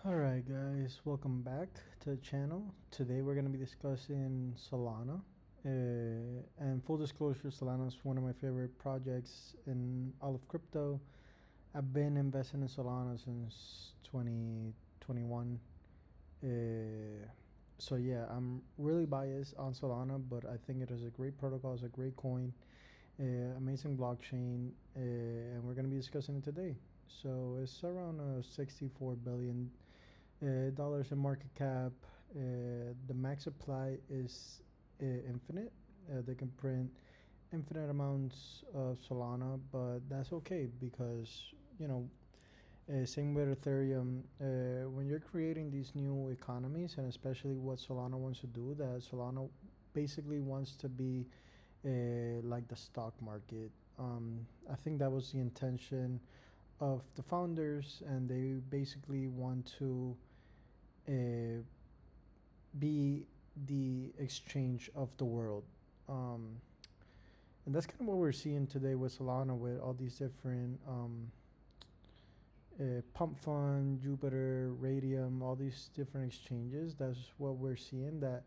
Alright guys, welcome back to the channel. Today we're going to be discussing Solana. And full disclosure, Solana is one of my favorite projects in all of crypto. I've been investing in Solana since 2021. So yeah, I'm really biased on Solana, but I think it is a great protocol, it's a great coin, amazing blockchain, and we're going to be discussing it today. So it's around 64 billion dollars in market cap. The max supply is infinite. They can print infinite amounts of Solana, but that's okay because same with Ethereum. When you're creating these new economies, and especially what Solana wants to do, that Solana basically wants to be like the stock market. I think that was the intention of the founders, and they basically want to uh, be the exchange of the world. And that's kind of what we're seeing today with Solana, with all these different Pump Fund, Jupiter, Radium, all these different exchanges. That's what we're seeing, that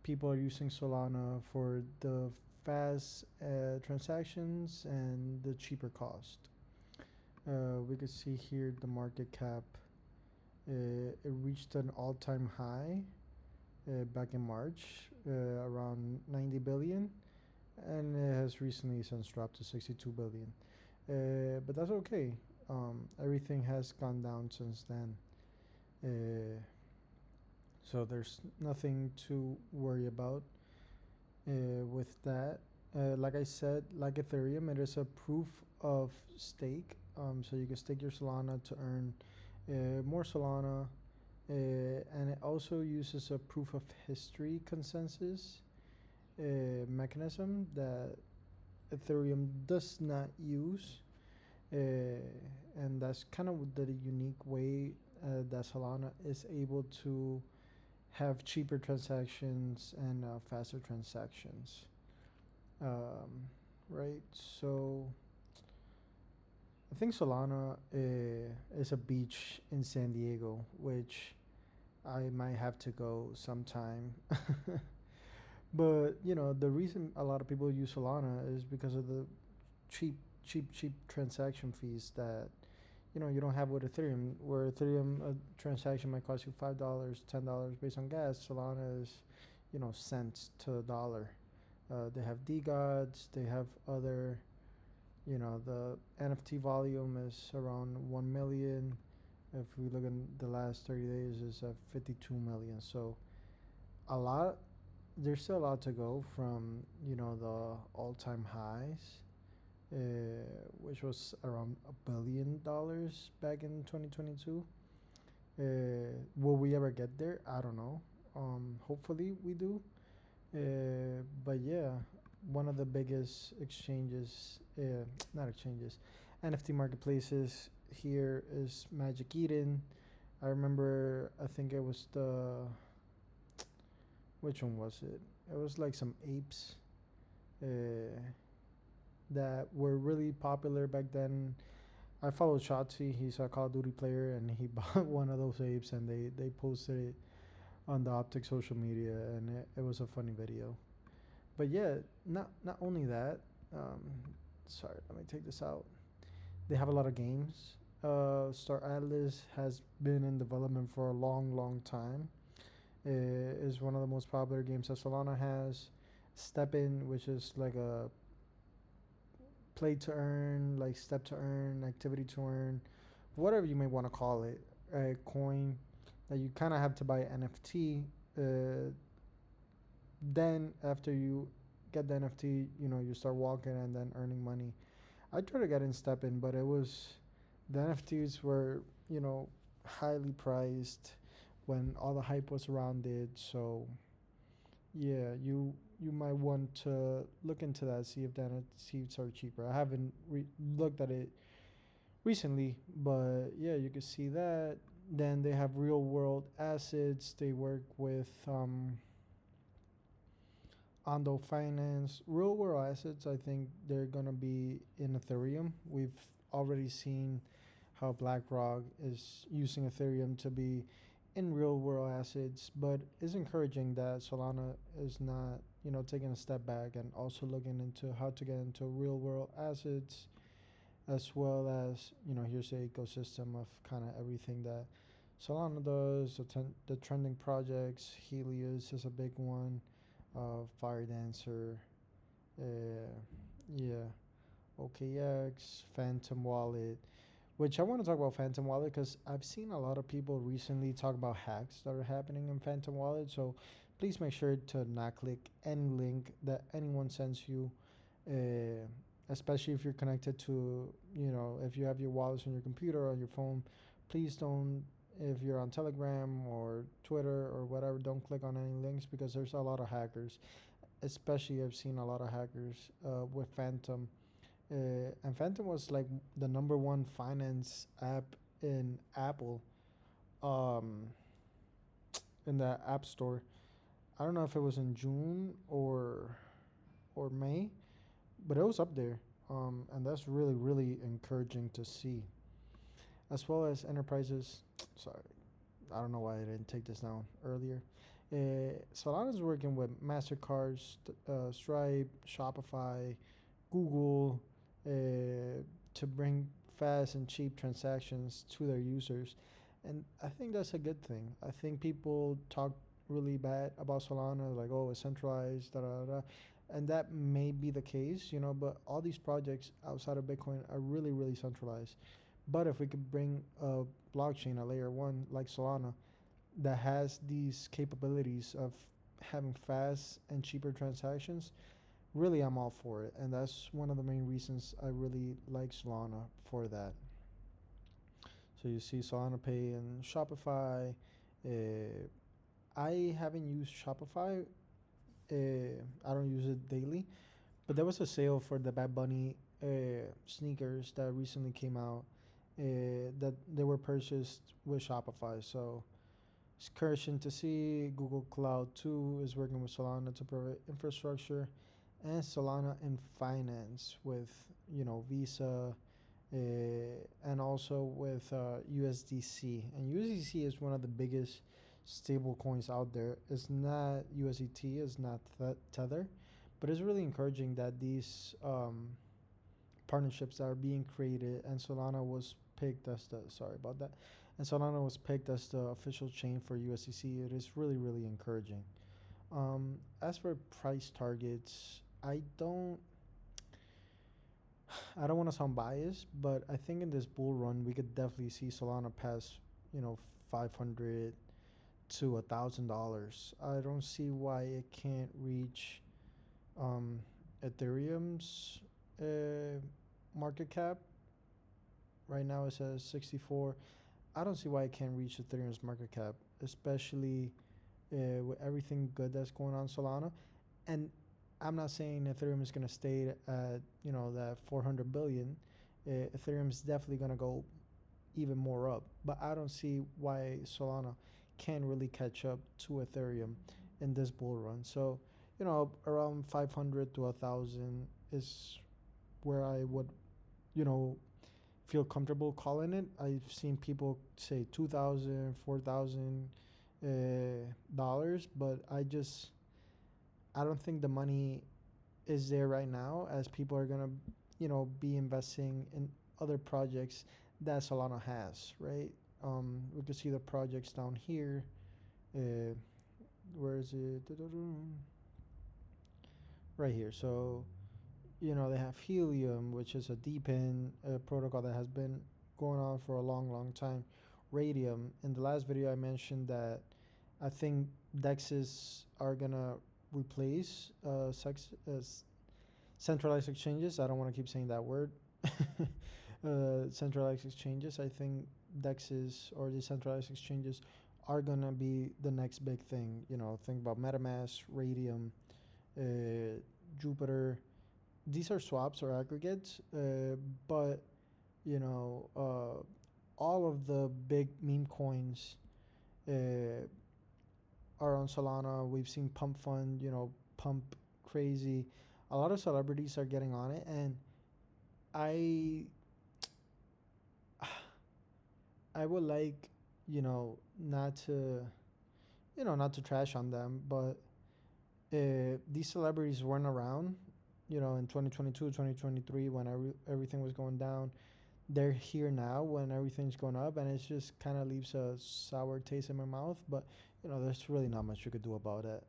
people are using Solana for the fast transactions and the cheaper cost. We could see here the market cap. It reached an all-time high back in March, around 90 billion, and it has recently since dropped to 62 billion. But that's okay. Everything has gone down since then. So there's nothing to worry about with that. Like I said, like Ethereum, it is a proof of stake. So you can stake your Solana to earn more Solana. And it also uses a proof of history consensus mechanism that Ethereum does not use. And that's kind of the unique way that Solana is able to have cheaper transactions and faster transactions. Right? So I think Solana is a beach in San Diego, which I might have to go sometime. But the reason a lot of people use Solana is because of the cheap transaction fees that you don't have with Ethereum. Where Ethereum a transaction might cost you $5, $10 based on gas, Solana is cents to the dollar. They have DeGods, they have other, the NFT volume is around 1 million. If we look in the last 30 days, is at 52 million. So a lot, there's still a lot to go from the all-time highs, which was around $1 billion back in 2022. Will we ever get there? I don't know. Hopefully we do. But yeah, one of the biggest exchanges, not exchanges, NFT marketplaces here is Magic Eden. I remember, I think it was which one was it? It was like some apes that were really popular back then. I followed Shotzi. He's a Call of Duty player, and he bought one of those apes, and they posted it on the Optic social media, and it was a funny video. But yeah, not only that. Sorry, let me take this out. They have a lot of games. Star Atlas has been in development for a long time. Is one of the most popular games that Solana has. Step In, which is like a play to earn, like step to earn, activity to earn, whatever you may want to call it, a coin that you kind of have to buy NFT. Then after you get the NFT, you start walking and then earning money. I tried to get in Step In, but the NFTs were highly priced when all the hype was around it. So yeah, you might want to look into that, see if the NFTs are cheaper. I haven't looked at it recently, but yeah, you can see that. Then they have real world assets. They work with Ondo Finance. Real world assets, I think they're gonna be in Ethereum. We've already seen how BlackRock is using Ethereum to be in real world assets, but it's encouraging that Solana is not, taking a step back and also looking into how to get into real world assets, as well as, here's the ecosystem of kind of everything that Solana does, the trending projects. Helios is a big one, Fire Dancer, yeah, OKX, Phantom Wallet, which I want to talk about Phantom Wallet because I've seen a lot of people recently talk about hacks that are happening in Phantom Wallet. So please make sure to not click any link that anyone sends you, especially if you're connected to, if you have your wallets on your computer or on your phone. Please don't, if you're on Telegram or Twitter or whatever, don't click on any links because there's a lot of hackers. Especially, I've seen a lot of hackers with Phantom. And Phantom was like the number one finance app in Apple, um, in the App Store. I don't know if it was in June or May, but it was up there, and that's really really encouraging to see. As well as enterprises. Sorry, I don't know why I didn't take this down earlier. Solana is working with Mastercard, Stripe, Shopify, Google, to bring fast and cheap transactions to their users. And I think that's a good thing. I think people talk really bad about Solana, like, oh, it's centralized, da da da. And that may be the case, but all these projects outside of Bitcoin are really, really centralized. But if we could bring a blockchain, a layer one like Solana, that has these capabilities of having fast and cheaper transactions, really I'm all for it. And that's one of the main reasons I really like Solana for that. So you see Solana Pay and Shopify. Uh, I haven't used Shopify. I don't use it daily, but there was a sale for the Bad Bunny sneakers that recently came out, that they were purchased with Shopify. So it's encouraging to see. Google Cloud 2 is working with Solana to provide infrastructure, and Solana in finance with, Visa, and also with USDC. And USDC is one of the biggest stable coins out there. It's not USDT, it's not Tether, but it's really encouraging that these partnerships that are being created, and Solana was picked as the sorry about that, and Solana was picked as the official chain for USDC. It is really really encouraging. As for price targets, I don't want to sound biased, but I think in this bull run we could definitely see Solana pass, 500 to $1,000. I don't see why it can't reach um, Ethereum's market cap. Right now it says 64. I don't see why it can't reach Ethereum's market cap, especially with everything good that's going on Solana. And I'm not saying Ethereum is going to stay at, that 400 billion. Ethereum is definitely going to go even more up, but I don't see why Solana can really catch up to Ethereum in this bull run. So, around 500 to 1,000 is where I would, you know, feel comfortable calling it. I've seen people say 2,000, 4,000 dollars, but I don't think the money is there right now, as people are gonna, be investing in other projects that Solana has, right? We can see the projects down here. Where is it? Right here. So, they have Helium, which is a DePIN protocol that has been going on for a long, long time. Radium. In the last video, I mentioned that I think DEXs are gonna replace centralized exchanges. I don't want to keep saying that word. Centralized exchanges. I think DEXs or decentralized exchanges are gonna be the next big thing. Think about MetaMask, Radium, Jupiter. These are swaps or aggregates, but all of the big meme coins are on Solana. We've seen Pump Fund, Pump Crazy. A lot of celebrities are getting on it, and I I would like, not to, not to trash on them, but these celebrities weren't around, in 2022, 2023 when everything was going down. They're here now when everything's going up, and it just kind of leaves a sour taste in my mouth. But there's really not much you could do about it.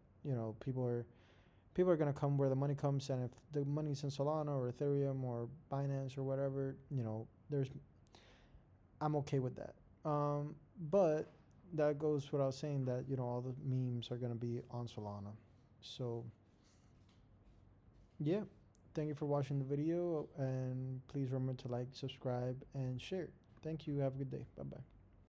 People are gonna come where the money comes, and if the money's in Solana or Ethereum or Binance or whatever, there's I'm okay with that. But that goes without saying that all the memes are gonna be on Solana. So yeah, thank you for watching the video, and please remember to like, subscribe, and share. Thank you. Have a good day. Bye bye.